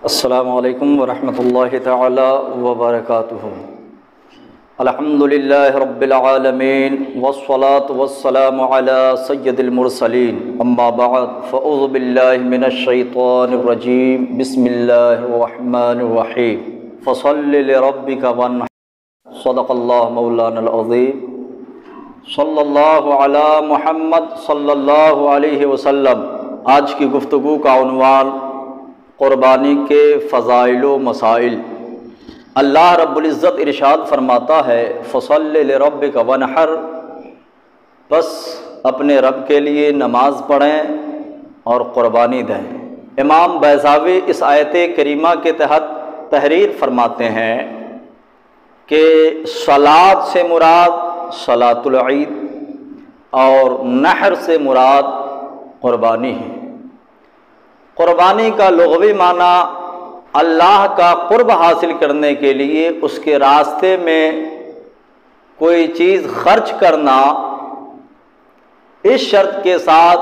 السلام علیکم ورحمۃ اللہ تعالی وبرکاتہ۔ الحمدللہ رب العالمین والصلاة والسلام علی سید المرسلین، اما بعد فاعوذ باللہ من الشیطان الرجیم، بسم اللہ الرحمن الرحیم، فصل لربک وانحر، صدق اللہ مولانا العظیم۔ صلی اللہ علی محمد صلی اللہ علیہ وسلم۔ آج کی گفتگو کا عنوان قربانی کے فضائل و مسائل۔ اللہ رب العزت ارشاد فرماتا ہے فصل لربک وانحر، بس اپنے رب کے لیے نماز پڑھیں اور قربانی دیں۔ امام بیضاوی اس آیت کریمہ کے تحت تحریر فرماتے ہیں کہ صلاۃ سے مراد صلاۃ العید اور نحر سے مراد قربانی ہے۔ قربانی کا لغوی معنی اللہ کا قرب حاصل کرنے کے لیے اس کے راستے میں کوئی چیز خرچ کرنا، اس شرط کے ساتھ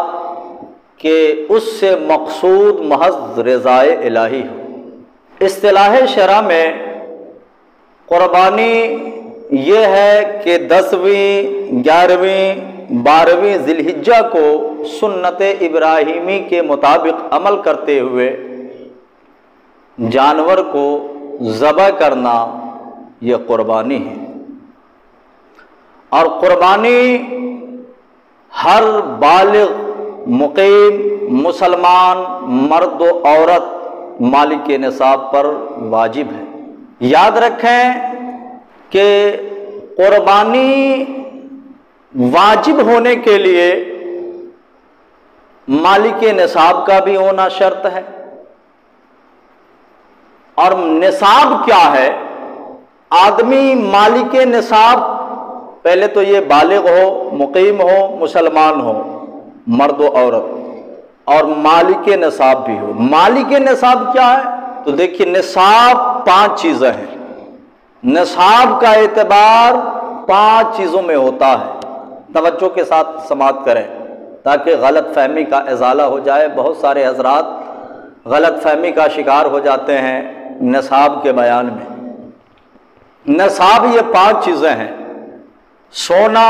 کہ اس سے مقصود محض رضائے الہی ہو۔ اصطلاح شرع میں قربانی یہ ہے کہ 10ویں، 11ویں، 12ویں ذی الحجہ کو سنت ابراہیمی کے مطابق عمل کرتے ہوئے جانور کو ذبح کرنا، یہ قربانی ہے۔ اور قربانی ہر بالغ مقیم مسلمان مرد و عورت مالک نصاب پر واجب ہے۔ یاد رکھیں کہ قربانی واجب ہونے کے لیے مالک نصاب کا بھی ہونا شرط ہے۔ اور نصاب کیا ہے؟ آدمی مالک نصاب پہلے تو یہ بالغ ہو، مقیم ہو، مسلمان ہو، مرد و عورت، اور مالک نصاب بھی ہو۔ مالک نصاب کیا ہے؟ تو دیکھیے نصاب 5 چیزیں ہیں۔ نصاب کا اعتبار 5 چیزوں میں ہوتا ہے۔ توجہ کے ساتھ سماعت کریں تاکہ غلط فہمی کا ازالہ ہو جائے۔ بہت سارے حضرات غلط فہمی کا شکار ہو جاتے ہیں نصاب کے بیان میں۔ نصاب یہ 5 چیزیں ہیں: سونا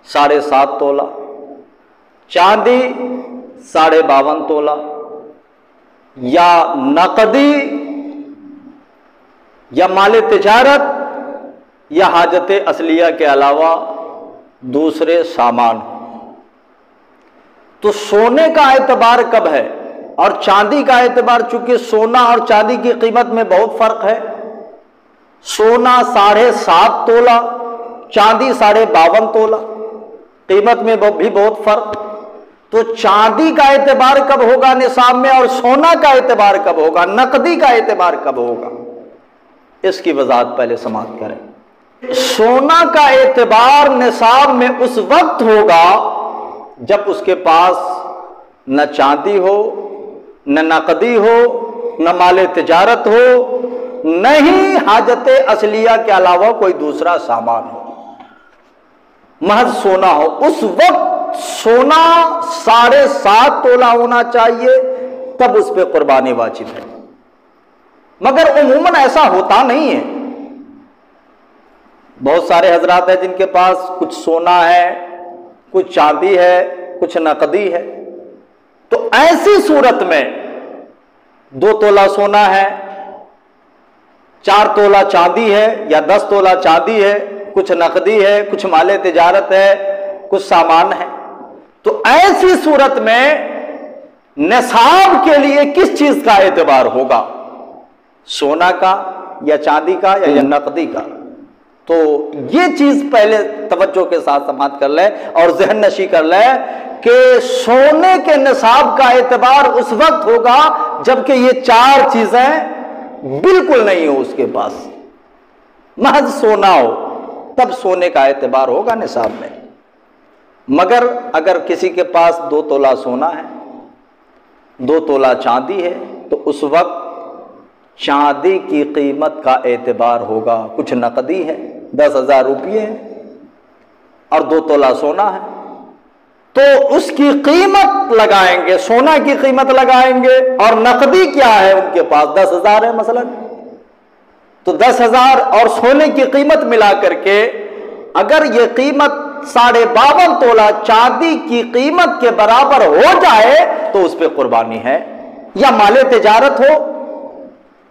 7.5 تولہ، چاندی 52.5 تولہ، یا نقدی یا مال تجارت یا حاجت اصلیہ کے علاوہ دوسرے سامان۔ تو سونے کا اعتبار کب ہے اور چاندی کا اعتبار؟ چونکہ سونا اور چاندی کی قیمت میں بہت فرق ہے۔ سونا 7.5 تولہ، چاندی 52.5 تولہ، قیمت میں بھی بہت فرق۔ تو چاندی کا اعتبار کب ہوگا نصاب میں، اور سونا کا اعتبار کب ہوگا، نقدی کا اعتبار کب ہوگا؟ اس کی وضاحت پہلے سماعت کریں۔ سونا کا اعتبار نصاب میں اس وقت ہوگا جب اس کے پاس نہ چاندی ہو، نہ نقدی ہو، نہ مال تجارت ہو، نہ ہی حاجت اصلیہ کے علاوہ کوئی دوسرا سامان ہو، محض سونا ہو۔ اس وقت سونا 7.5 تولہ ہونا چاہیے، تب اس پہ قربانی واجب ہے۔ مگر عموماً ایسا ہوتا نہیں ہے۔ بہت سارے حضرات ہیں جن کے پاس کچھ سونا ہے، کچھ چاندی ہے، کچھ نقدی ہے۔ تو ایسی صورت میں 2 تولہ سونا ہے، 4 تولہ چاندی ہے، یا 10 تولہ چاندی ہے، کچھ نقدی ہے، کچھ مال تجارت ہے، کچھ سامان ہے۔ تو ایسی صورت میں نصاب کے لیے کس چیز کا اعتبار ہوگا؟ سونا کا یا چاندی کا یا نقدی کا؟ تو یہ چیز پہلے توجہ کے ساتھ سماعت کر لیں اور ذہن نشی کر لیں کہ سونے کے نصاب کا اعتبار اس وقت ہوگا جبکہ یہ 4 چیزیں بالکل نہیں ہو اس کے پاس، محض سونا ہو، تب سونے کا اعتبار ہوگا نصاب میں۔ مگر اگر کسی کے پاس 2 تولہ سونا ہے، 2 تولہ چاندی ہے، تو اس وقت چاندی کی قیمت کا اعتبار ہوگا۔ کچھ نقدی ہے 10,000 روپیے ہے، اور 2 تولہ سونا ہے، تو اس کی قیمت لگائیں گے، سونا کی قیمت لگائیں گے، اور نقدی کیا ہے ان کے پاس 10,000 ہے مثلا، تو 10,000 اور سونے کی قیمت ملا کر کے اگر یہ قیمت 52.5 تولہ چاندی کی قیمت کے برابر ہو جائے تو اس پہ قربانی ہے۔ یا مال تجارت ہو،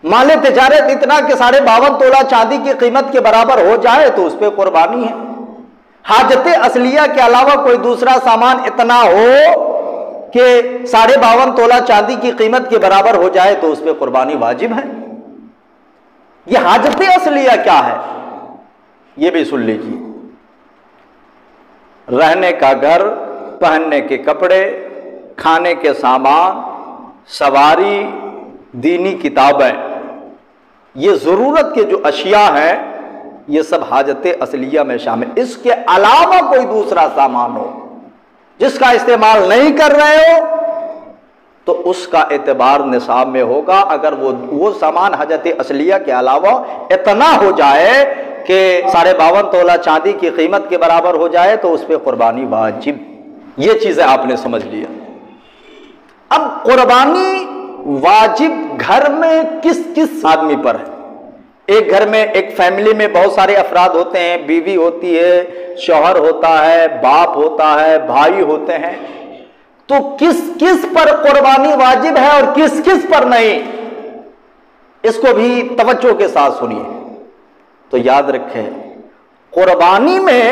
مال تجارت اتنا کہ 52.5 تولہ چاندی کی قیمت کے برابر ہو جائے تو اس پہ قربانی ہے۔ حاجت اصلیہ کے علاوہ کوئی دوسرا سامان اتنا ہو کہ 52.5 تولہ چاندی کی قیمت کے برابر ہو جائے تو اس پہ قربانی واجب ہے۔ یہ حاجت اصلیہ کیا ہے یہ بھی سن لیجیے۔ رہنے کا گھر، پہننے کے کپڑے، کھانے کے سامان، سواری، دینی کتابیں، یہ ضرورت کے جو اشیاء ہیں یہ سب حاجت اصلیہ میں شامل۔ اس کے علاوہ کوئی دوسرا سامان ہو جس کا استعمال نہیں کر رہے ہو تو اس کا اعتبار نصاب میں ہوگا۔ اگر وہ سامان حاجت اصلیہ کے علاوہ اتنا ہو جائے کہ 52.5 تولہ چاندی کی قیمت کے برابر ہو جائے تو اس پہ قربانی واجب۔ یہ چیزیں آپ نے سمجھ لیا۔ اب قربانی واجب گھر میں کس کس آدمی پر ہے؟ ایک گھر میں، ایک فیملی میں بہت سارے افراد ہوتے ہیں، بیوی ہوتی ہے، شوہر ہوتا ہے، باپ ہوتا ہے، بھائی ہوتے ہیں، تو کس کس پر قربانی واجب ہے اور کس کس پر نہیں، اس کو بھی توجہ کے ساتھ سنیے۔ تو یاد رکھیں قربانی میں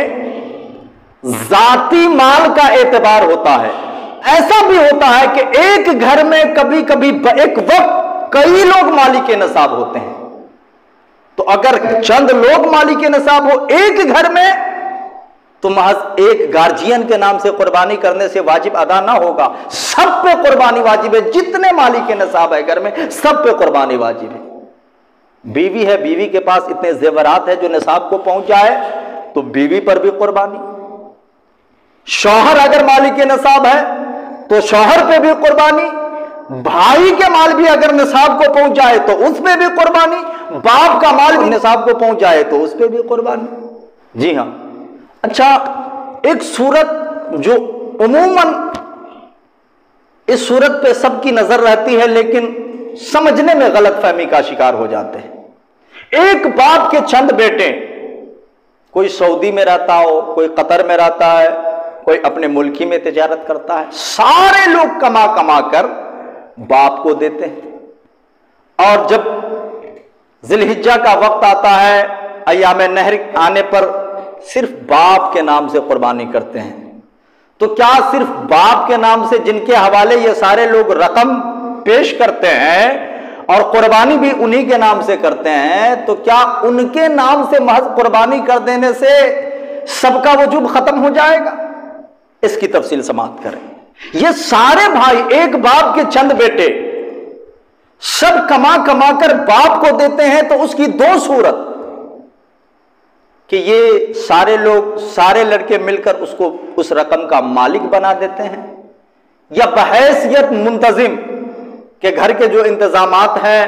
ذاتی مال کا اعتبار ہوتا ہے۔ ایسا بھی ہوتا ہے کہ ایک گھر میں کبھی کبھی ایک وقت کئی لوگ مالک نصاب ہوتے ہیں، تو اگر چند لوگ مالک نصاب ہو ایک گھر میں تو محض ایک گارجین کے نام سے قربانی کرنے سے واجب ادا نہ ہوگا، سب پہ قربانی واجب ہے۔ جتنے مالک نصاب ہے گھر میں سب پہ قربانی واجب ہے۔ بیوی ہے، بیوی کے پاس اتنے زیورات ہیں جو نصاب کو پہنچ جائے تو بیوی پر بھی قربانی۔ شوہر اگر مالک نصاب ہے تو شوہر پہ بھی قربانی، بھائی کے مال بھی اگر نصاب کو پہنچ جائے تو اس پہ بھی قربانی، باپ کا مال بھی نصاب کو پہنچ جائے تو اس پہ بھی قربانی۔ جی ہاں۔ اچھا، ایک صورت جو عموماً اس صورت پہ سب کی نظر رہتی ہے لیکن سمجھنے میں غلط فہمی کا شکار ہو جاتے ہیں۔ ایک باپ کے چند بیٹے، کوئی سعودی میں رہتا ہو، کوئی قطر میں رہتا ہے، کوئی اپنے ملکی میں تجارت کرتا ہے، سارے لوگ کما کما کر باپ کو دیتے ہیں، اور جب ذی الحجہ کا وقت آتا ہے، ایام نحر آنے پر صرف باپ کے نام سے قربانی کرتے ہیں۔ تو کیا صرف باپ کے نام سے جن کے حوالے یہ سارے لوگ رقم پیش کرتے ہیں اور قربانی بھی انہی کے نام سے کرتے ہیں، تو کیا ان کے نام سے محض قربانی کر دینے سے سب کا وجوب ختم ہو جائے گا؟ اس کی تفصیل سماعت کریں۔ یہ سارے بھائی، ایک باپ کے چند بیٹے، سب کما کما کر باپ کو دیتے ہیں، تو اس کی دو صورت کہ یہ سارے لوگ، سارے لڑکے مل کر اس کو اس رقم کا مالک بنا دیتے ہیں، یا بحیثیت منتظم کہ گھر کے جو انتظامات ہیں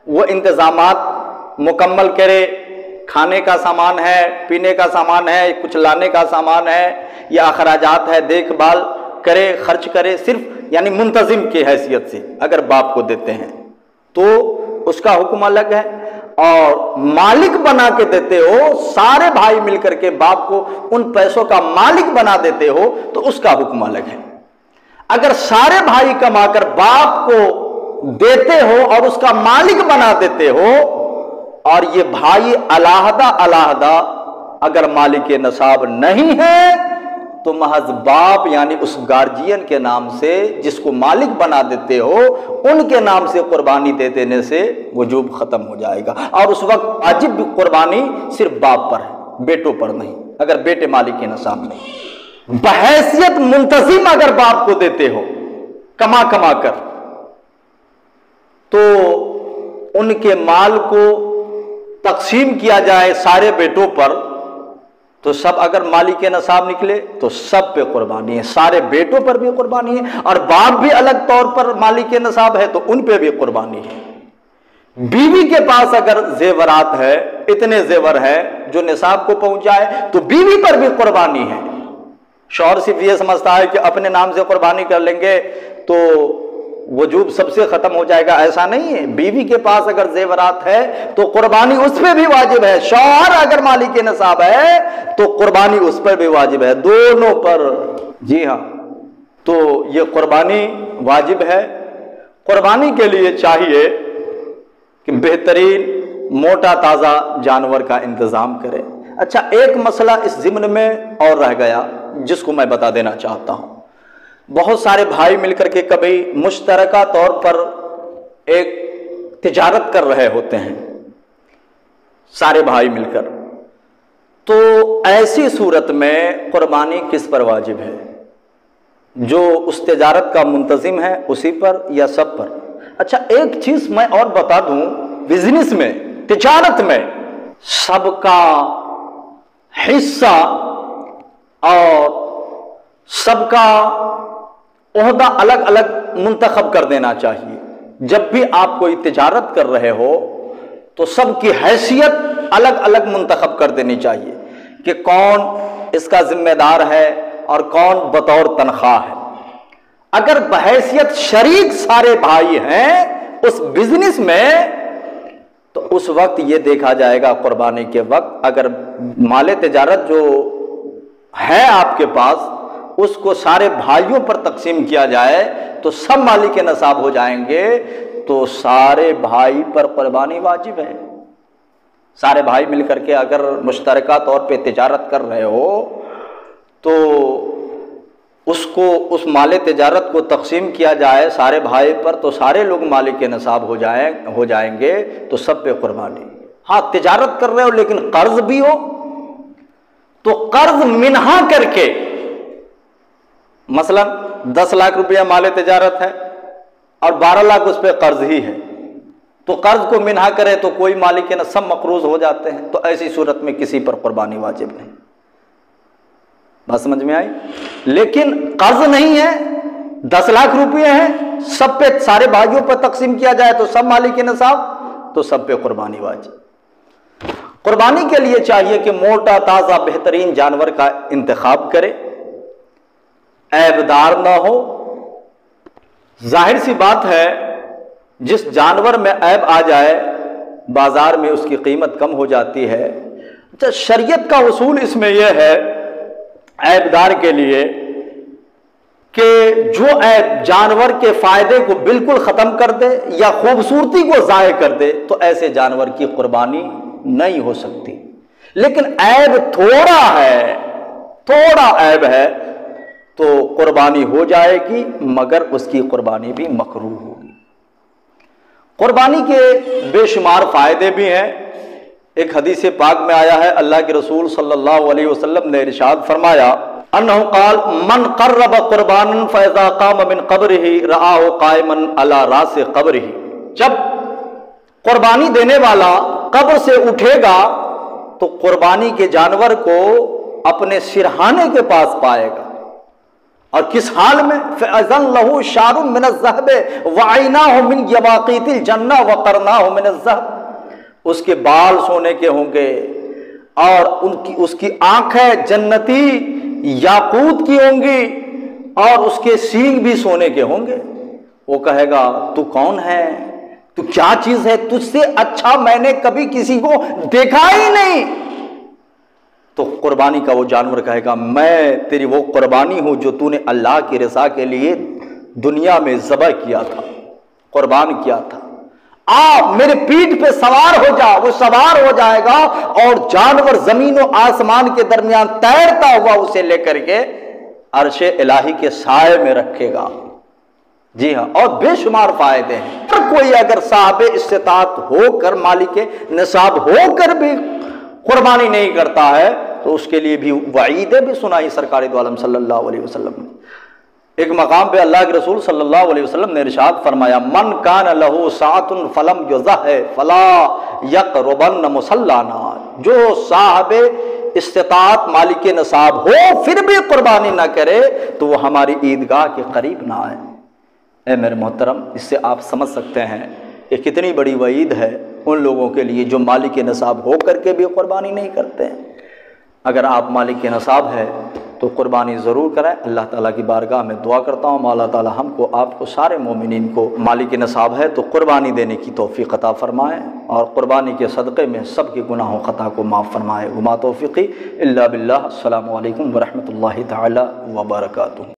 وہ انتظامات مکمل کرے، کھانے کا سامان ہے، پینے کا سامان ہے، کچھ لانے کا سامان ہے، یا اخراجات ہے، دیکھ بھال کرے، خرچ کرے، صرف یعنی منتظم کی حیثیت سے اگر باپ کو دیتے ہیں تو اس کا حکم الگ ہے، اور مالک بنا کے دیتے ہو، سارے بھائی مل کر کے باپ کو ان پیسوں کا مالک بنا دیتے ہو تو اس کا حکم الگ ہے۔ اگر سارے بھائی کما کر باپ کو دیتے ہو اور اس کا مالک بنا دیتے ہو، اور یہ بھائی علیحدہ علیحدہ اگر مالک نصاب نہیں ہے تو محض باپ یعنی اس گارجین کے نام سے جس کو مالک بنا دیتے ہو ان کے نام سے قربانی دے دینے سے وجوب ختم ہو جائے گا، اور اس وقت واجب قربانی صرف باپ پر ہے، بیٹوں پر نہیں، اگر بیٹے مالک نصاب نہیں۔ بحیثیت منتظم اگر باپ کو دیتے ہو کما کما کر تو ان کے مال کو تقسیم کیا جائے سارے بیٹوں پر، تو سب اگر مالک نصاب نکلے تو سب پہ قربانی ہے، سارے بیٹوں پر بھی قربانی ہے، اور باپ بھی الگ طور پر مالک نصاب ہے تو ان پہ بھی قربانی ہے۔ بیوی کے پاس اگر زیورات ہے، اتنے زیور ہے جو نصاب کو پہنچ جائے تو بیوی پر بھی قربانی ہے، شوہر صرف یہ سمجھتا ہے کہ اپنے نام سے قربانی کر لیں گے تو وجوب سب سے ختم ہو جائے گا، ایسا نہیں ہے۔ بیوی کے پاس اگر زیورات ہے تو قربانی اس پہ بھی واجب ہے، شوہر اگر مالک نصاب ہے تو قربانی اس پر بھی واجب ہے، دونوں پر۔ جی ہاں، تو یہ قربانی واجب ہے۔ قربانی کے لیے چاہیے کہ بہترین موٹا تازہ جانور کا انتظام کرے۔ اچھا، ایک مسئلہ اس ضمن میں اور رہ گیا جس کو میں بتا دینا چاہتا ہوں۔ بہت سارے بھائی مل کر کے کبھی مشترکہ طور پر ایک تجارت کر رہے ہوتے ہیں، سارے بھائی مل کر، تو ایسی صورت میں قربانی کس پر واجب ہے؟ جو اس تجارت کا منتظم ہے اسی پر یا سب پر؟ اچھا، ایک چیز میں اور بتا دوں، بزنس میں، تجارت میں سب کا حصہ اور سب کا عہدہ الگ الگ منتخب کر دینا چاہیے۔ جب بھی آپ کوئی تجارت کر رہے ہو تو سب کی حیثیت الگ الگ منتخب کر دینی چاہیے کہ کون اس کا ذمہ دار ہے اور کون بطور تنخواہ ہے۔ اگر بحیثیت شریک سارے بھائی ہیں اس بزنس میں تو اس وقت یہ دیکھا جائے گا، قربانی کے وقت اگر مال تجارت جو ہے آپ کے پاس اس کو سارے بھائیوں پر تقسیم کیا جائے تو سب مالک نصاب ہو جائیں گے، تو سارے بھائی پر قربانی واجب ہے۔ سارے بھائی مل کر کے اگر مشترکہ طور پہ تجارت کر رہے ہو تو اس مال تجارت کو تقسیم کیا جائے سارے بھائی پر، تو سارے لوگ مالک نصاب ہو جائیں گے، تو سب پہ قربانی۔ ہاں، تجارت کر رہے ہو لیکن قرض بھی ہو تو قرض منہا کر کے، مثلا 10 لاکھ روپیہ مال تجارت ہے اور 12 لاکھ اس پہ قرض ہی ہے، تو قرض کو منہا کرے تو کوئی مالک نہ سب مقروض ہو جاتے ہیں، تو ایسی صورت میں کسی پر قربانی واجب نہیں۔ بات سمجھ میں آئی؟ لیکن قرض نہیں ہے، 10 لاکھ روپیہ ہے، سب پہ سارے بھائیوں پر تقسیم کیا جائے تو سب مالک نصاب، تو سب پہ قربانی واجب۔ قربانی کے لیے چاہیے کہ موٹا تازہ بہترین جانور کا انتخاب کرے، عیب دار نہ ہو۔ ظاہر سی بات ہے جس جانور میں عیب آ جائے بازار میں اس کی قیمت کم ہو جاتی ہے۔ شریعت کا اصول اس میں یہ ہے عیب دار کے لیے کہ جو عیب جانور کے فائدے کو بالکل ختم کر دے یا خوبصورتی کو ضائع کر دے تو ایسے جانور کی قربانی نہیں ہو سکتی۔ لیکن عیب تھوڑا ہے، تھوڑا عیب ہے تو قربانی ہو جائے گی، مگر اس کی قربانی بھی مکروہ ہوگی۔ قربانی کے بے شمار فائدے بھی ہیں۔ ایک حدیث پاک میں آیا ہے، اللہ کے رسول صلی اللہ علیہ وسلم نے ارشاد فرمایا، انہ قال من قرب قربانا فاذا قام من قبره رآه قائما على راس قبره، جب قربانی دینے والا قبر سے اٹھے گا تو قربانی کے جانور کو اپنے سرہانے کے پاس پائے گا، اور کس حال میں؟ فَأَذَنْ لَهُ شَعْرٌ مِّنَ الذَّهْبِ وَعَيْنَاهُ مِنْ يَوَاقِيتِ الْجَنَّةِ وَقَرْنَاهُ مِنَ الذَّهْبِ، اس کے بال سونے کے ہوں گے اور اس کی آنکھیں جنتی یاقوت کی ہوں گی اور اس کے سینگ بھی سونے کے ہوں گے۔ وہ کہے گا تو کون ہے، تو کیا چیز ہے، تجھ سے اچھا میں نے کبھی کسی کو دیکھا ہی نہیں۔ تو قربانی کا وہ جانور کہے گا میں تیری وہ قربانی ہوں جو تو نے اللہ کی رضا کے لیے دنیا میں ذبح کیا تھا، قربان کیا تھا، میرے پیٹھ پہ سوار ہو جا۔ وہ سوار ہو جائے گا اور جانور زمین و آسمان کے درمیان تیرتا ہوا اسے لے کر کے عرش الہی کے سائے میں رکھے گا۔ جی ہاں، اور بے شمار فائدے ہیں۔ کوئی اگر صاحب استطاعت ہو کر، مالک نصاب ہو کر بھی قربانی نہیں کرتا ہے تو اس کے لیے بھی وعیدیں بھی سنائی سرکار دو عالم صلی اللہ علیہ وسلم نے۔ ایک مقام پہ اللہ کے رسول صلی اللہ علیہ وسلم نے ارشاد فرمایا، من کان لہ ساعۃ فلم یضح فلا یقربن مصلانا، جو صاحب استطاعت مالک نصاب ہو پھر بھی قربانی نہ کرے تو وہ ہماری عیدگاہ کے قریب نہ آئے۔ اے میرے محترم، اس سے آپ سمجھ سکتے ہیں کہ کتنی بڑی وعید ہے ان لوگوں کے لیے جو مالک نصاب ہو کر کے بھی قربانی نہیں کرتے ہیں۔ اگر آپ مالک نصاب ہے تو قربانی ضرور کریں۔ اللہ تعالیٰ کی بارگاہ میں دعا کرتا ہوں اللہ تعالیٰ ہم کو آپ کو سارے مومنین کو مالک نصاب ہے تو قربانی دینے کی توفیق عطا فرمائے، اور قربانی کے صدقے میں سب کے گناہوں خطا کو معاف فرمائے۔ وما توفیقی الا باللہ۔ السلام علیکم ورحمۃ اللہ تعالیٰ وبرکاتہ۔